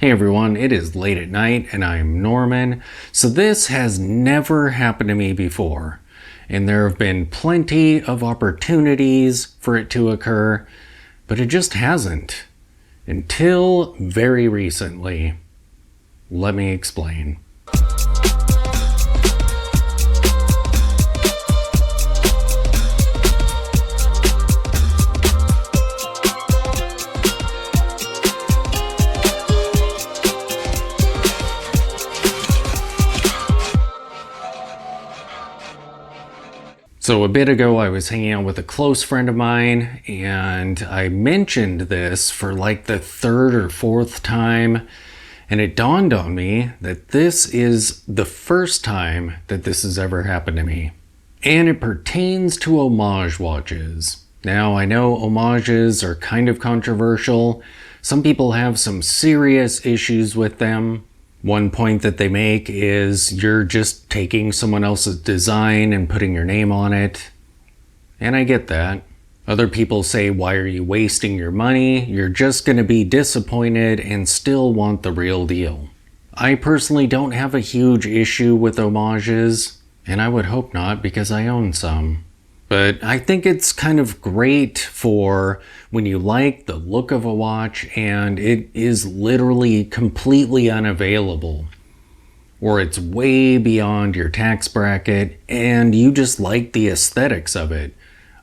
Hey everyone, it is late at night and I'm Norman. So this has never happened to me before, and there have been plenty of opportunities for it to occur, but it just hasn't. Until very recently. Let me explain. So a bit ago I was hanging out with a close friend of mine and I mentioned this for like the third or fourth time, and it dawned on me that this is the first time that this has ever happened to me. And it pertains to homage watches. Now I know homages are kind of controversial. Some people have some serious issues with them. One point that they make is you're just taking someone else's design and putting your name on it. And I get that. Other people say, why are you wasting your money? You're just going to be disappointed and still want the real deal. I personally don't have a huge issue with homages, and I would hope not because I own some. But I think it's kind of great for when you like the look of a watch and it is literally completely unavailable, or it's way beyond your tax bracket and you just like the aesthetics of it.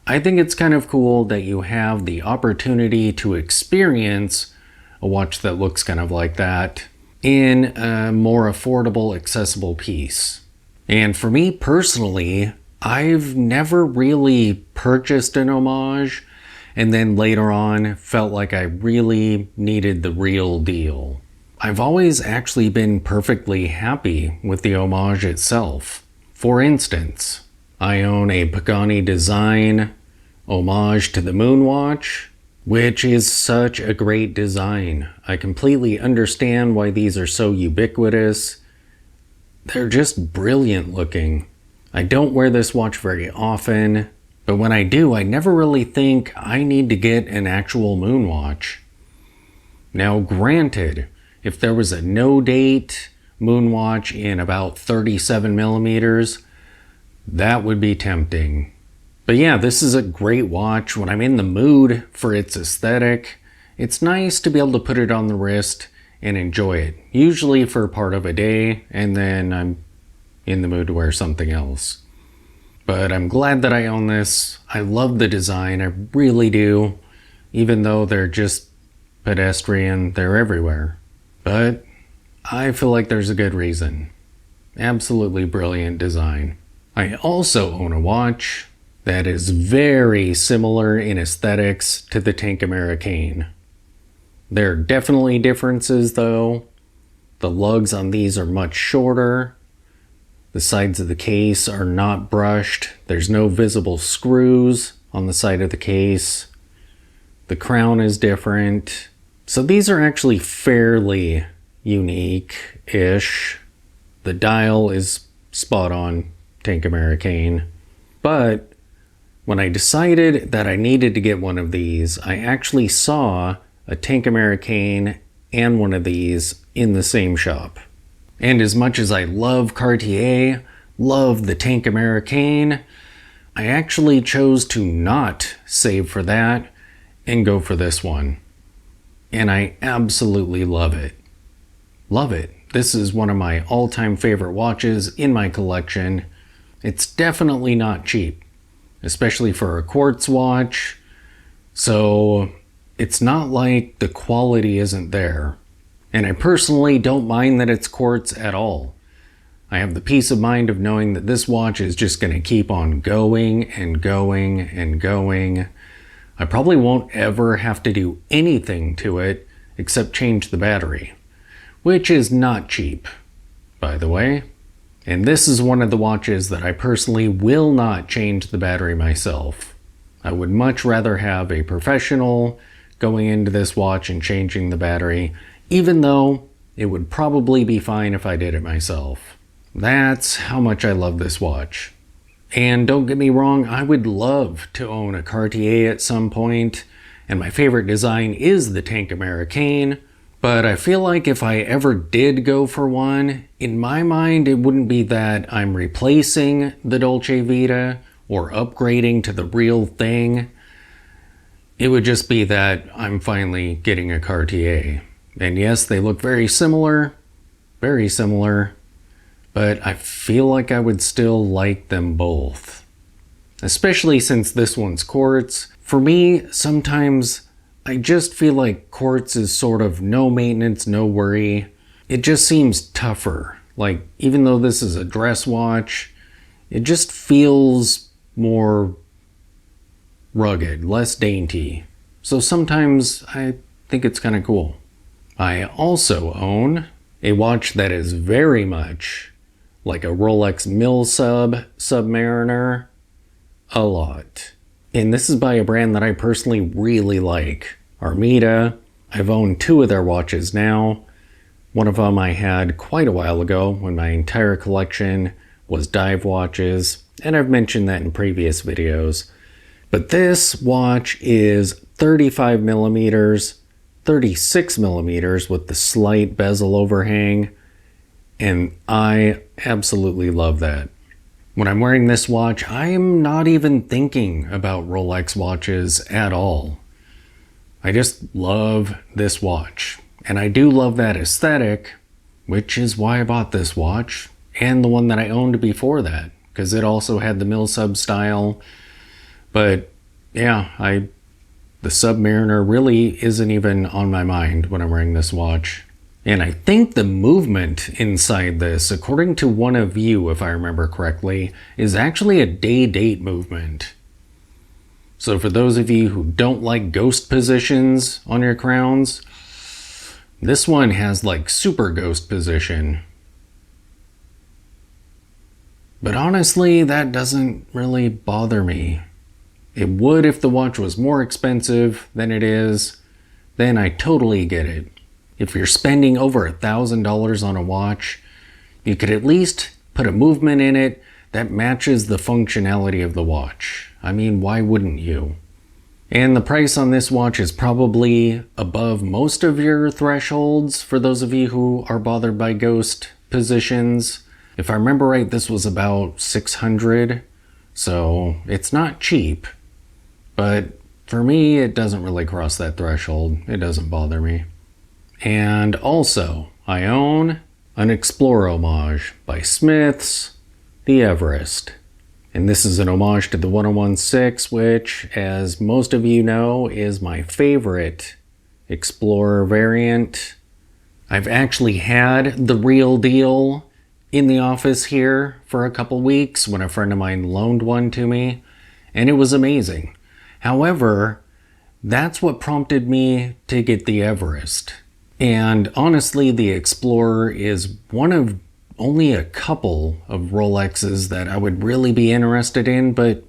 I think it's kind of cool that you have the opportunity to experience a watch that looks kind of like that in a more affordable, accessible piece. And for me personally, I've never really purchased an homage and then later on felt like I really needed the real deal. I've always actually been perfectly happy with the homage itself. For instance, I own a Pagani Design homage to the moonwatch, which is such a great design. I completely understand why these are so ubiquitous. They're just brilliant looking. I don't wear this watch very often, but when I do, I never really think I need to get an actual moon watch. Now granted, if there was a no-date moon watch in about 37 millimeters, that would be tempting. But yeah, this is a great watch. When I'm in the mood for its aesthetic, it's nice to be able to put it on the wrist and enjoy it. Usually for part of a day, and then I'm in the mood to wear something else. But I'm glad that I own this. I love the design, I really do. Even though they're just pedestrian, they're everywhere. But I feel like there's a good reason. Absolutely brilliant design. I also own a watch that is very similar in aesthetics to the Tank Americain. There are definitely differences though. The lugs on these are much shorter. The sides of the case are not brushed. There's no visible screws on the side of the case. The crown is different. So these are actually fairly unique-ish. The dial is spot on Tank Americain. But when I decided that I needed to get one of these, I actually saw a Tank Americain and one of these in the same shop. And as much as I love Cartier, love the Tank Americain, I actually chose to not save for that and go for this one. And I absolutely love it. Love it. This is one of my all-time favorite watches in my collection. It's definitely not cheap, especially for a quartz watch. So it's not like the quality isn't there. And I personally don't mind that it's quartz at all. I have the peace of mind of knowing that this watch is just going to keep on going and going and going. I probably won't ever have to do anything to it except change the battery, which is not cheap, by the way. And this is one of the watches that I personally will not change the battery myself. I would much rather have a professional going into this watch and changing the battery, even though it would probably be fine if I did it myself. That's how much I love this watch. And don't get me wrong, I would love to own a Cartier at some point, and my favorite design is the Tank Americain, But I feel like if I ever did go for one, in my mind, it wouldn't be that I'm replacing the Dolce Vita or upgrading to the real thing. It would just be that I'm finally getting a Cartier. And yes, they look very similar, but I feel like I would still like them both. Especially since this one's quartz. For me, sometimes I just feel like quartz is sort of no maintenance, no worry. It just seems tougher. Like, even though this is a dress watch, it just feels more rugged, less dainty. So sometimes I think it's kind of cool. I also own a watch that is very much like a Rolex Submariner. A lot. And this is by a brand that I personally really like, Armida. I've owned 2 of their watches now. One of them I had quite a while ago when my entire collection was dive watches, and I've mentioned that in previous videos. But this watch is 35 millimeters, 36 millimeters with the slight bezel overhang, and I absolutely love that. When I'm wearing this watch, I am not even thinking about Rolex watches at all. I just love this watch. And I do love that aesthetic, which is why I bought this watch, and the one that I owned before that, because it also had the Mil-Sub style. But yeah, the Submariner really isn't even on my mind when I'm wearing this watch. And I think the movement inside this, according to one of you, if I remember correctly, is actually a day-date movement. So for those of you who don't like ghost positions on your crowns, this one has like super ghost position. But honestly, that doesn't really bother me. It would if the watch was more expensive than it is, then I totally get it. If you're spending over $1,000 on a watch, you could at least put a movement in it that matches the functionality of the watch. I mean, why wouldn't you? And the price on this watch is probably above most of your thresholds for those of you who are bothered by ghost positions. If I remember right, this was about $600, so it's not cheap. But for me, it doesn't really cross that threshold. It doesn't bother me. And also, I own an Explorer Homage by Smith's, the Everest. And this is an homage to the 1016, which, as most of you know, is my favorite Explorer variant. I've actually had the real deal in the office here for a couple weeks when a friend of mine loaned one to me, and it was amazing. However, that's what prompted me to get the Everest. And honestly, the Explorer is one of only a couple of Rolexes that I would really be interested in, but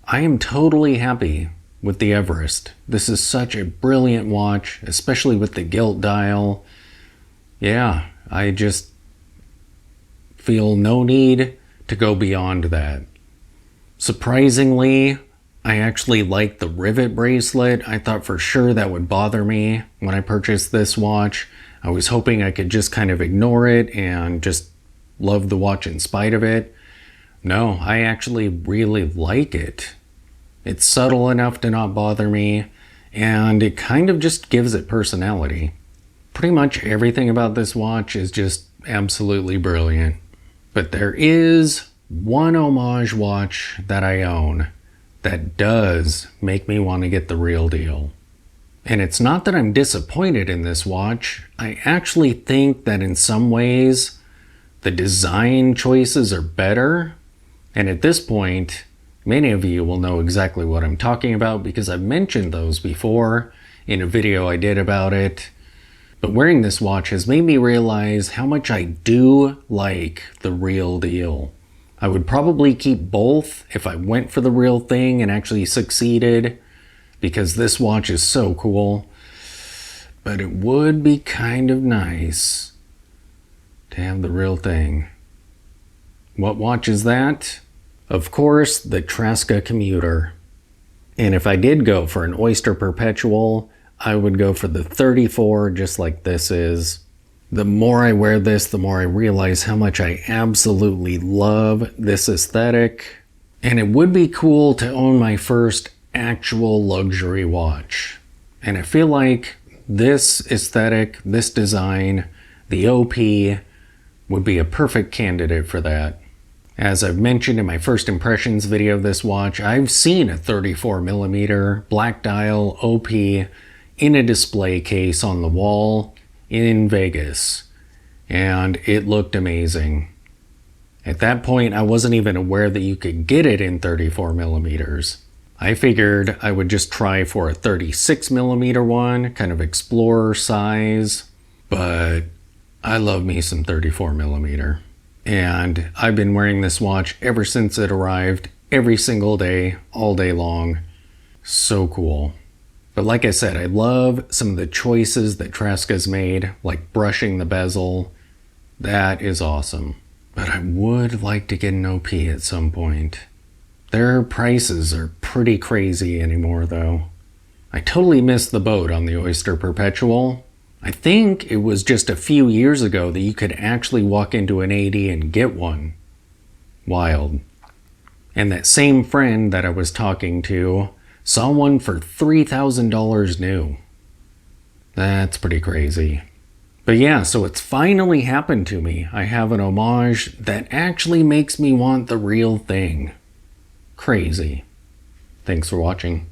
I am totally happy with the Everest. This is such a brilliant watch, especially with the gilt dial. Yeah, I just feel no need to go beyond that. Surprisingly, I actually like the rivet bracelet. I thought for sure that would bother me when I purchased this watch. I was hoping I could just kind of ignore it and just love the watch in spite of it. No, I actually really like it. It's subtle enough to not bother me, and it kind of just gives it personality. Pretty much everything about this watch is just absolutely brilliant. But there is one homage watch that I own that does make me want to get the real deal. And it's not that I'm disappointed in this watch. I actually think that in some ways the design choices are better. And at this point, many of you will know exactly what I'm talking about because I've mentioned those before in a video I did about it. But wearing this watch has made me realize how much I do like the real deal. I would probably keep both if I went for the real thing and actually succeeded, because this watch is so cool. But it would be kind of nice to have the real thing. What watch is that? Of course, the Traska Commuter. And if I did go for an Oyster Perpetual, I would go for the 34, just like this is. The more I wear this, the more I realize how much I absolutely love this aesthetic. And it would be cool to own my first actual luxury watch. And I feel like this aesthetic, this design, the OP would be a perfect candidate for that. As I've mentioned in my first impressions video of this watch, I've seen a 34mm black dial OP in a display case on the wall in Vegas, and it looked amazing. At that point, I wasn't even aware that you could get it in 34mm. I figured I would just try for a 36mm one, kind of explorer size, but I love me some 34mm. And I've been wearing this watch ever since it arrived, every single day, all day long. So cool. But like I said, I love some of the choices that Traska's made, like brushing the bezel. That is awesome. But I would like to get an OP at some point. Their prices are pretty crazy anymore though. I totally missed the boat on the Oyster Perpetual. I think it was just a few years ago that you could actually walk into an 80 and get one. Wild. And that same friend that I was talking to saw one for $3,000 new. That's pretty crazy. But yeah, so it's finally happened to me. I have an homage that actually makes me want the real thing. Crazy. Thanks for watching.